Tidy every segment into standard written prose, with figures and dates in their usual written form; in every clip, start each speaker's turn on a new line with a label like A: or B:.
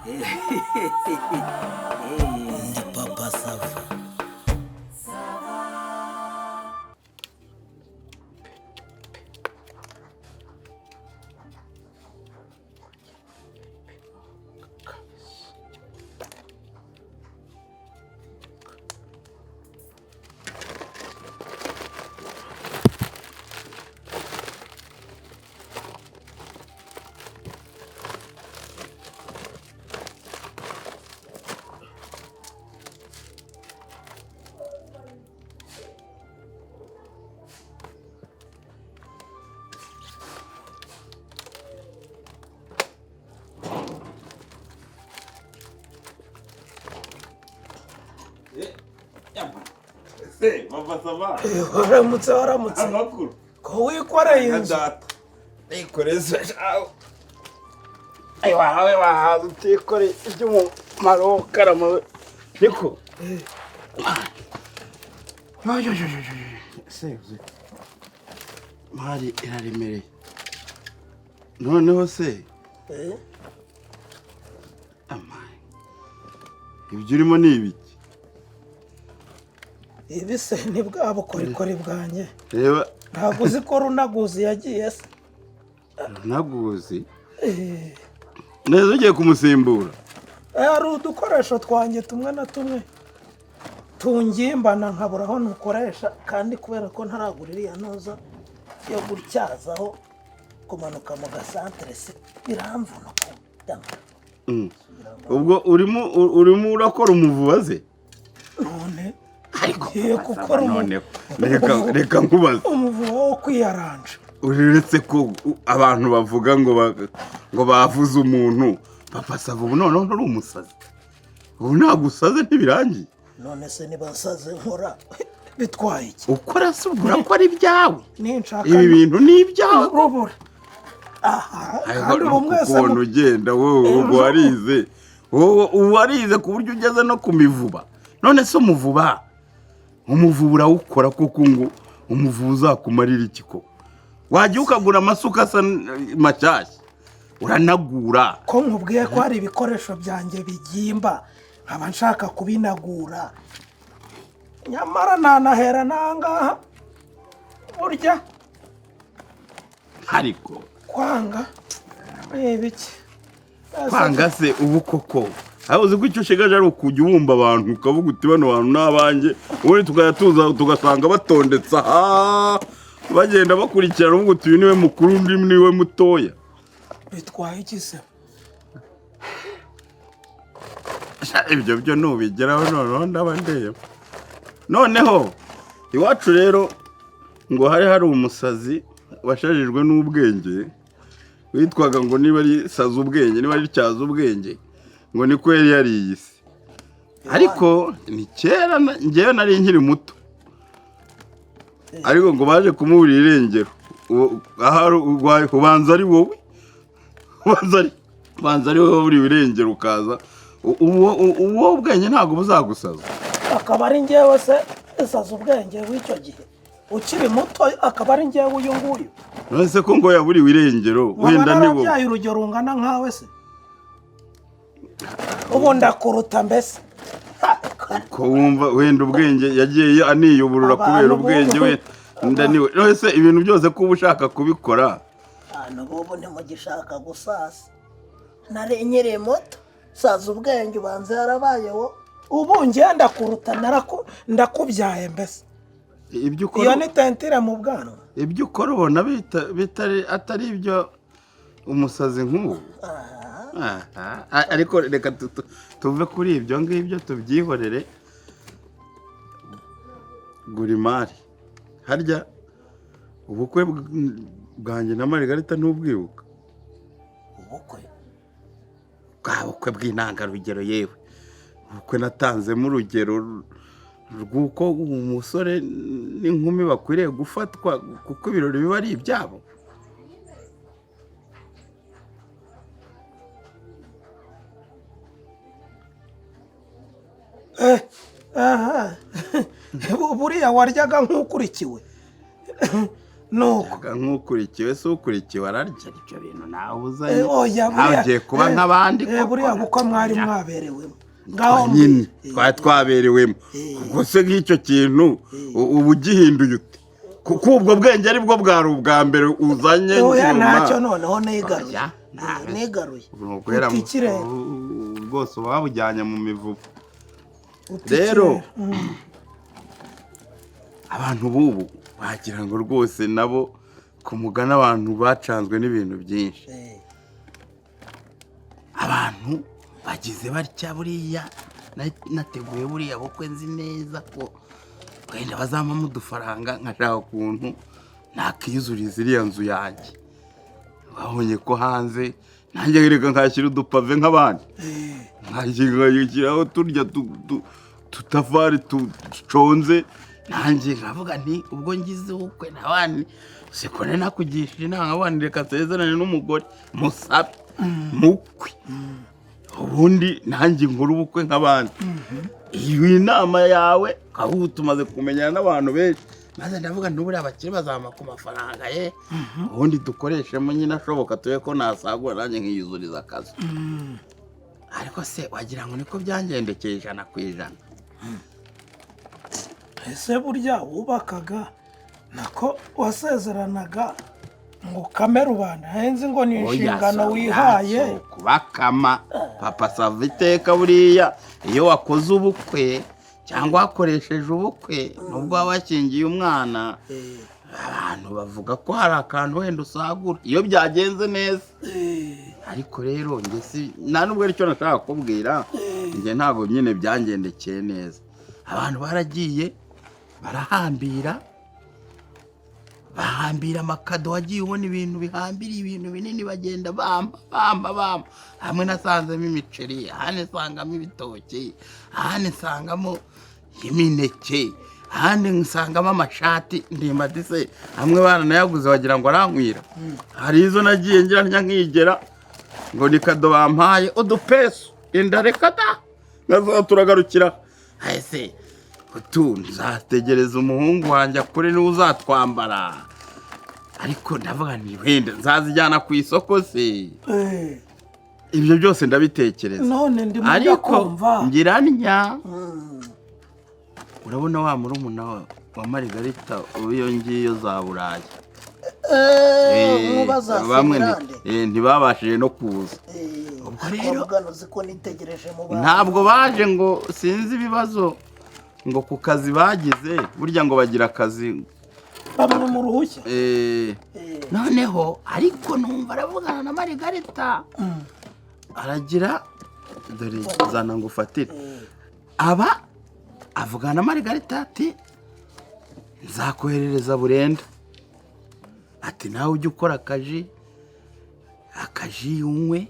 A: Ndi papa SAVA.
B: Papa SAVA.
A: Waramutse.
B: Amakuru.
A: Ko wikoreye inzu.
B: Nikoreza.
C: Ay wawe wahaza utikore ibyo mu marokarama niko. Yo. Seze. Mari iraremereye. Noneho se. Amai. Ibyo urimo ni ibiki?
A: Ibi se ni bwa bukorikori bwanjye.
C: Reba.
A: Ntabwo uzi ko runaguzi yagiye se.
C: Runaguzi? Neza ugiye kumusimbura?
A: Ari udukoresho twanjye tumwe na tumwe. Tungimbana nkabura aho nukoresha kandi kubera ko ntaragura iriya ntoza yo gutyazaho kumanuka mu gasantere se biramvuna ko dama.
C: Ubwo urimo urakora umuvubaze?
A: None
C: ariko
A: gukora
C: none reka nkubaze
A: umuvuba wo kwiyaranja.
C: Uretse ko abantu bavuga ngo bavuze umuntu papa SAVA ubu none uri umusazi. Ubu nagusaze ntibirangiye.
A: None se niba nsaze nkora bitwaye iki?
C: Ukora se ubura ko ari byawe.
A: Ninshaka
C: ibi bintu ni ibyawe.
A: Rubura. Aha. Kandi
C: umwese ugenda wowe warize. Wowe warize ku buryo ugeze no kumivuba. None se umuvuba urawukora kuko ngo umuvuba uzakumarira iki ko? Wajya ukagura amasuka asa macashya uranagura.
A: Ko nkubwiye ko hari ibikoresho byanjye bigimba nkaba nshaka kubinagura. Nyamara nanahera nangaha burya
C: ariko
A: kwanga ibiki
C: kwanga se ubu koko aho uzi ko icyo ushigaje ari ukujya ubumba abantu ukavuga uti bano bantu n'abanjye ubundi tukayatuza tugasanga batondetse aha bagenda bakurikirana uvuga uti uyu niwe mukuru undi niwe mutoya.
A: Bitwaye iki se?
C: Ibyo byo nubigeraho noneho ndabandeba. Noneho iwacu rero ngo hari umusazi washajijwe n'ubwenge witwaga ngo niba ari saza ubwenge niba ari cyaza ubwenge ngo niko yari yariyise. Ariko ni kera ngewe nari nkiri muto. Ariko ngo baje kumuburira irengero. Aha ubanza ari wowe. Ubanza ari wowe uri irengero ukaza. Uwo ubwenge ntabwo buzagusaza.
A: Akaba ari ngewe se saza ubwenge w'icyo gihe. Ukiri muto akaba ari ngewe uyu nguyu.
C: None se ko ngo yaburiwe irengero wenda ni wowe.
A: Wabyaye urugero rungana nkawe se. Ubu ndakuruta mbese.
C: Ko wumva wenda ubwenge yagiye aniyuburura kubera ubwenge we ndaniwe. None se ibintu byose ko ubushaka kubikora.
A: N'ubu ntimugishaka gusasa. Nari nkiri muto. Saza ubwenge ubanza yarabayeho. Ubu ngenda kuruta ndakubyaye mbese.
C: Ibyo ukora
A: iyo ni tentire mu bwanwa.
C: Ibyo ukora ubona bitari atari ibyo umusazi nk'ubu. Ariko reka tuve kuri ibyo ngibyo tubyihorere. Gura imari harya ubukwe bwanjye na Margarita n'ubwibuka. Ubukwe bw'intangarugero yewe. Ubukwe natanzemo urugero rw'uko umusore n'inkumi bakwiriye gufatwa kuko ibirori biba ari ibyabo.
A: Buriya waryaga nk'ukurikiwe. nuko
C: nk'ukurikiwe se ukurikiwe ararya ibyo bintu nawe uzanye
A: oya
C: hagiye kuba nk'abandi
A: buriya kuko mwari mwaberewemo ngaho
C: nyine twari twaberewemo ubwo se nk'icyo kintu ubu ugihinduye ute kuko ubwo bwenge ari bwo bwari ubwa mbere uzanye
A: oya ntacyo noneho nigaruye
C: utikire rwose uba wabujyanye mu mivugo rero abantu bubu wagira ngo rwose nabo ku mugani abantu bacanzwe n'ibintu byinshi abantu bagize batya buriya nateguye buriya bukwe nzi neza ko wenda bazamamo udufaranga nkashaka ukuntu nakiyuzuriza iriya nzu yanjye babonye ko hanze nanjye reka nkashyira udupave nk'abandi nkashyiraho turya tutafari duconze nanjye nkavuga nti ubwo ngize ubukwe n'abandi sekone nakugishije inama abandi reka nsezerane n'umugore musabe mukwe ubundi nanjye nkora ubukwe nk'abandi iyi nama yawe aho tumaze kumenyana n'abantu benshi maze ndavuga ntubure abakire bazama ku mafaranga ye ubundi dukoreshemo nyine ashoboka tuye ko nasagura nanjye nkiyuzuriza akazi ariko se wagira ngo niko byangendekeye 100%.
A: ese burya wubakaga nako wasezeranaga ngo kame rubanda henze ngo ni inshingano wihaye
C: kubakama papa SAVA iteka buriya iyo wakoze ubukwe cyangwa wakoresheje ubukwe nubwo wabashingiye umwana abantu bavuga ko hari akantu wenda usagura iyo byagenze neza ariko rero njye si nta nubwo aricyo nashaka kubwira njye ntabwo nyine byangendekeye neza abantu baragiye barahambira amakado wagiye ubona ibintu bihambiriye ibintu binini bagenda bamba hamwe nasanzemo imiceri ahandi nsangamo ibitoki ahandi nsangamo imineke ahandi nsangamo amashati ndimbadise hamwe baranayaguze wagira ngo arankwira hari izo nagiye ngira nkigera ngo ni kado bampaye udupeso indareka da nazo turagarukira ese nzategereza umuhungu wanjye kuri niwe uzatwambara ariko ndavuga nti wenda nzazijyana ku isoko se ibyo byose ndabitekereza
A: none ndi mu
C: ariko ngira nya urabona wa murumuna wa Margarita uyo ngiyo za Burayi bamwe ntibabashije no kuza ntabwo baje ngo sinzi ibibazo ngo ku kazi bagize burya ngo bagira akazi
A: bamwe mu ruhushya
C: noneho ariko numva aravugana na Margarita aragira dore zana ngo ufatire aba avugana na Margarita ati nzakoherereza burenda ati nawe ujye ukora akaji unywe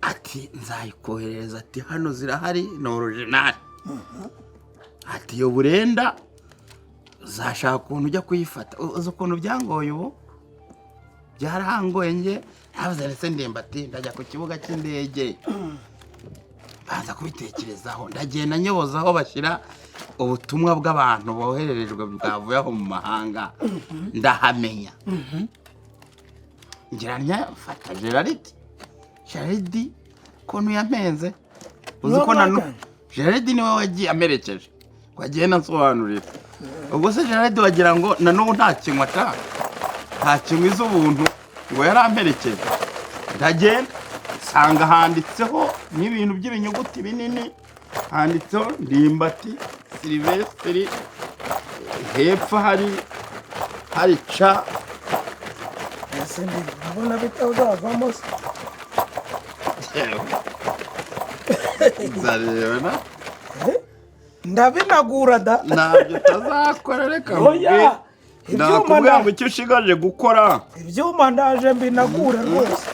C: ati nzayikoherereza ati hano zirahari ni original ati iyo burenda uzashaka ukuntu ujya kuyifata uzi ukuntu byangoye ubu byarahangoye nge ntavuze ndetse ndimbati ndajya ku kibuga cy'indege baza kubitekerezaho ndagenda nyoboza aho bashyira ubutumwa bw'abantu bohererejwe bwavuye aho mu mahanga ndahamenya ngira mfata Gerard kontu yampenze uzi ko Gerard niwe wagiye amerekeje wagiye nasobanurira ubwo se Gerard wagira ngo na n'ubu nta kinywa nta kinywa iz'ubuntu ngo yaramperekeje ndagenda sanga handitseho n'ibintu by'ibinyuguti binini handitseho ndimbati Silvestre hepfo hari ca
A: ese ndabona bitazavamo
C: nzareba
A: ndabinagura da
C: ntabyo utazakora reka oya nakubwira ngo icyo ushigaje gukora
A: ibyuma ndaje mbinagura rwose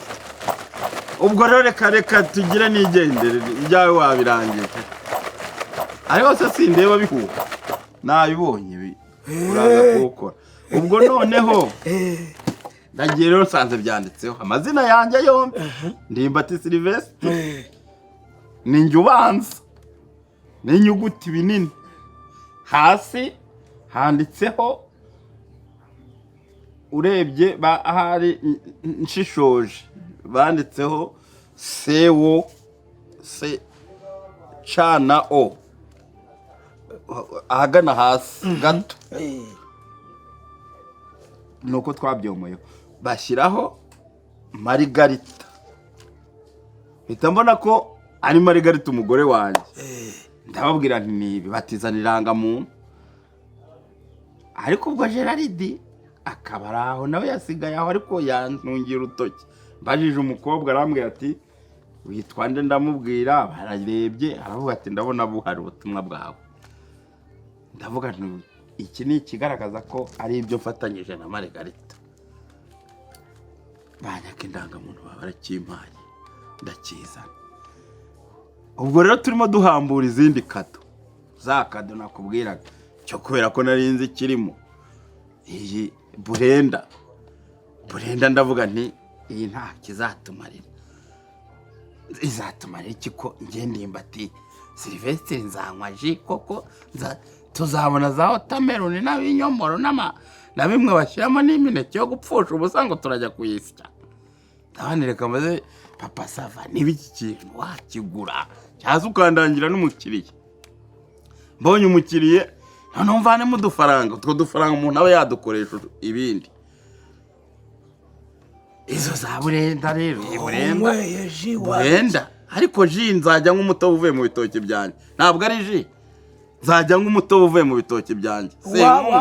C: ubwo rero reka tugire n'igendere ibyawe wabirangije ariko se sindeba bihuha nabibonye uraza kuwukora ubwo noneho ndagiye rero nsanze byanditseho amazina yanjye yombi ndimbati Silvestre ninjye ubanza n'inyuguti binini hasi handitseho urebye ahari nshishoje banditseho sewo se cana o ahagana hasi gato nuko twabyomoye bashyiraho Marigarita mpita mbona ko ari Marigarita umugore wanjye ndababwira nti nibi batizana irangamuntu ariko ubwo Gerard akaba araho nawe yasigaye aho ariko yantungira urutoki mbajije umukobwa arambwira ati witwa nde ndamubwira bararebye aravuga ati ndabona buhari ubutumwa bwawe ndavuga nti iki ni ikigaragaza ko ari ibyo mfatanyije na Marigarita banyaka indangamuntu barakimpaye ndakizana ubwo rero turimo duhambura izindi kado za kado nakubwiraga cyo kubera ko narinzi kirimo iyi burenda ndavuga nti iyi nta kizatumarira izatumarira iki ko ngendimba ati Sylvestre nzanywa ji koko tuzabona za watermelon n'abinyomoro na bimwe bashyiramo n'imineke yo gupfusha ubusa ngo turajya kuyisya ndabane reka maze papa SAVA n'ibiki kintu wakigura cyaza ukandangira n'umukiriye mbonye umukiriye noneho mvanemo udufaranga utwo dufaranga umuntu aba yadukoresha ibindi izo za burenda rero burenda ariko ji nzajya nk'umutobe uvuye mu bitoki byanjye ntabwo ari ji nzajya nk'umutobe uvuye mu bitoki byanjye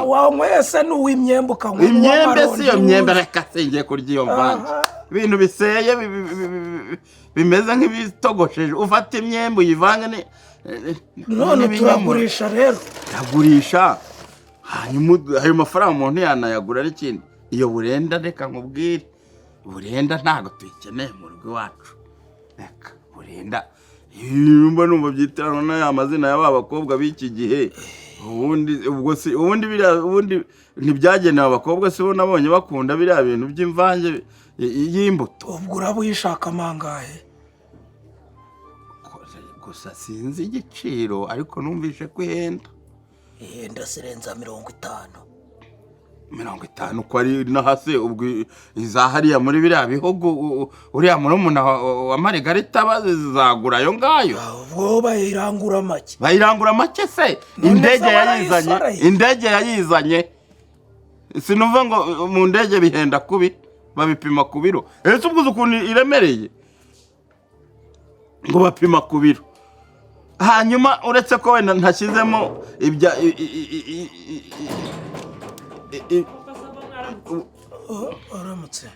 A: wanyweye se n'uw'imyembe ukanywa
C: imyembe si iyo myembe reka sengeye kurya iyo mvange ibintu biseye bimeze nk'ibitogosheje ufata imyembe uyivange
A: none turagurisha rero
C: ndagurisha hanyuma ayo mafaranga umuntu yanayagura ari ikindi iyo burenda reka nkubwire burenda ntabwo tuyikeneye mu rugo iwacu reka burenda yumva numva byitirana n'aya mazina y'aba bakobwa b'iki gihe ubundi ntibyagenewe abakobwa si bo nabonye bakunda biriya bintu by'imvange y'imbuto
A: ubwo uraba uyishaka amangahe
C: gusa sinzi igiciro ariko numvishe ko ihenda
A: sirenza 50
C: ko ari na hase ubwo izahariya muri biriya bihugu uriya murumuna wa Marigarita bazagura ayo ngayo
A: ubwo bayirangura
C: make se indege yayizanye sinuva ngo mu ndege bihenda kubi babipima ku biro ese ubwo ukuntu iremereye ngo bapima ku biro hanyuma uretse ko wenda ntashyizemo ibya
A: aramutse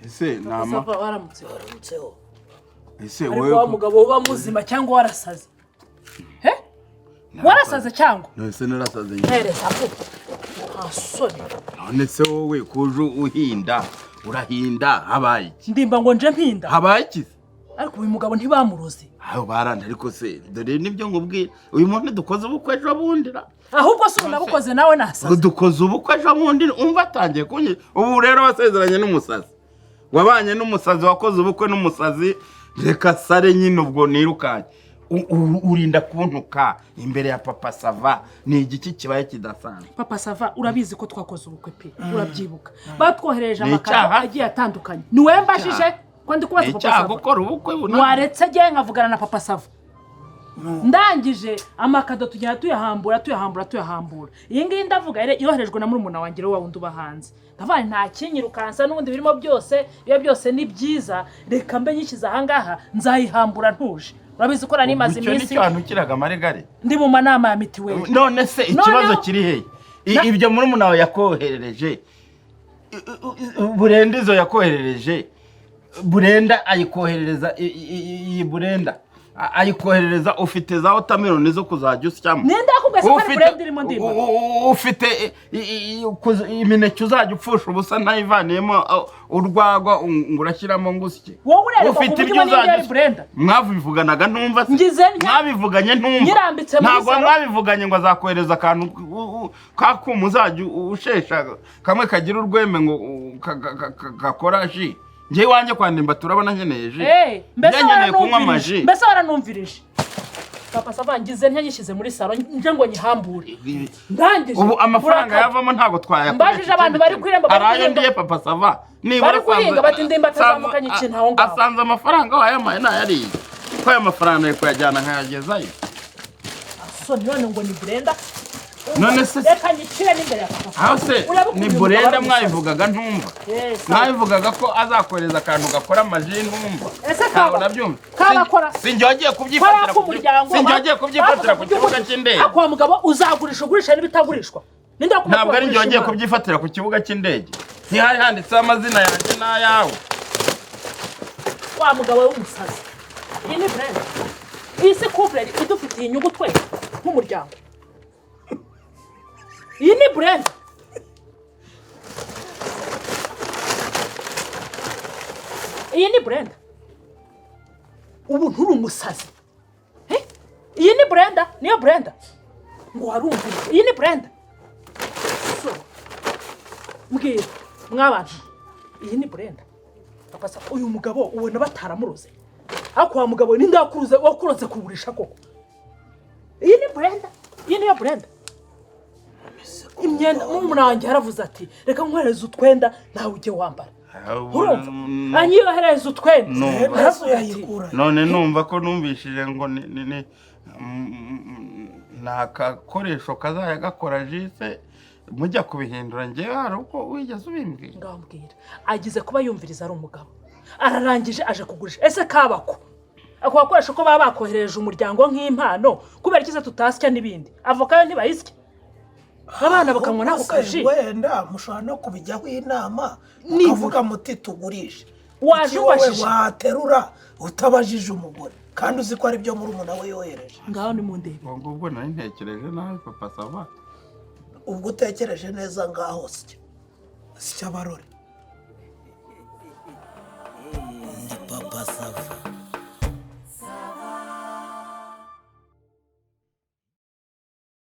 C: ese nama
A: aramutseho
C: ese
D: wowe wa mugabo uba muzima cyangwa warasaze warasaze cyangwa
C: nese narasaze
D: ntereza ko asoni
C: none se wowe kuje uhinda urahinda habaye
D: ndimba ngo nje mpinda
C: habaye iki
D: ariko uyu mugabo ntibamuroze
C: aho baranda ariko se dore nibyo ngubwira uyu muntu dukoze ubukwe ejo bundira
D: ahubwo se unabukoze nawe nasaze
C: dukoze ubukwe ejo bundira umva atangiye kunye ubu rero wasezeranye n'umusazi wabanye n'umusazi wakoze ubukwe n'umusazi reka sare nyine ubwo nirukanye urinda kuntuka imbere ya papa SAVA ni igiki kibaye kidasanzwe
D: papa SAVA urabizi ko twakoze ubukwe pe urabyibuka batwohereje amakaro agiye atandukanye niwe mbashije ko ndi kubaza papa SAVA
C: gukora ubukwe
D: waretse giye nkavugana na papa SAVA ndangije amakado tujya tuyahambura iyi ngiyi ndavuga yoherejwe na murumuna wanjye wa wundi ubahanze ndavanye nta kinyirukansa n'ubundi birimo byose iyo byose ni byiza reka mbe nyikiza aha ngaha nzayihambura ntuje urabizi ko nari maze iminsi
C: icyo cyantu kiraga Marigare
D: ndi mu manama ya mitiweli
C: none se ikibazo kiri he ibyo murumuna wawe yakoherereje burenda izo yakoherereje burenda ayikoherereza iyi burenda ayikoherereza ufite za watermelon zo kuzajya usyamo
D: nenda akubwese ko burenda irimo ndimba
C: ufite imineke uzajya upfusha ubusa nayivaniyemo urwagwa ngurashyiramo ngusye
D: ufite ibyo uzajya
C: mwabivuganaga ntumva mwabivuganye ntumva ntabwo mwabivuganye ngo azakohereza akantu kakuma uzajya ushesha kamwe kagira urweme ngo gakora ji ngiye wanjye kwandimba turabona nkeneye ji
D: mbese waranumvirije papa sava ngize ntiyanyishyize muri salo nje ngo nyihambure ndangije
C: ubu amafaranga yavamo ntago twayakoresha
D: mbajije abantu bari kwiremba
C: arayo ndiye papa sava
D: bari guhinga bati ndimba atazamukanye ikintu aho ngaho
C: asanze amafaranga wayamaye nayariye ko aya mafaranga yo kuyajyana nkayagezayo
D: so none ngo ni Brenda
C: none se
D: reka nyicire n'imbere ya papa
C: aho se ni Brenda mwayivugaga ntumva mwayivugaga ko azakoreza akantu gakora amaji ntumva
D: ese kaba
C: nabyumva
D: kabakora
C: sinjye wagiye kubyifatira ku kibuga cy'indege
D: akwa mugabo ugurisha n'ibitagurishwa
C: ntabwo ari njye wagiye kubyifatira ku kibuga cy'indege ntihari handitseho amazina yanjye n'ayawe
D: wa mugabo w'umusazi iyi ni Brenda iyi si couple idufitiye inyungu twese nk'umuryango iyi ni Brenda iyi ni Brenda ubu nturi umusazi iyi ni Brenda niyo Brenda ngo warumvire iyi ni Brenda so mbwira mw'abantu iyi ni Brenda apasa uyu mugabo ubona bataramuroze ariko wa mugabo ni ndakuruze wakuroze kugurisha koko iyi ni Brenda iyi niyo Brenda imyenda umunange yaravuze ati reka nkwereze utwenda nawe ujye wambara urumva anyiyohereza utwenda
C: none numva ko numvishije ngo ni nakakoresho kazaya gakora jise mujya kubihindura njyewe hari uko wigeze ubimbwira
D: ngambwira agize kuba yumviriza ari umugabo ararangije aje kugurisha ese kabako ako gakoresho ko baba bakohereje umuryango nk'impano kubera ikiza tutasya n'ibindi avoka yo ntibayisya abana bakanywa nako kaji
A: wenda mushobora no kubijyaho inama ukavuga muti tugurishe
D: waje ubashije
A: waterura utabajije umugore kandi uzi ko ari byo muri umuna we yohereje
D: ngaho ni mu ndebe
C: ubwo nari ntekereje nawe papa sava
A: ubwo utekereje neza ngaho sya barore
E: Papa Sava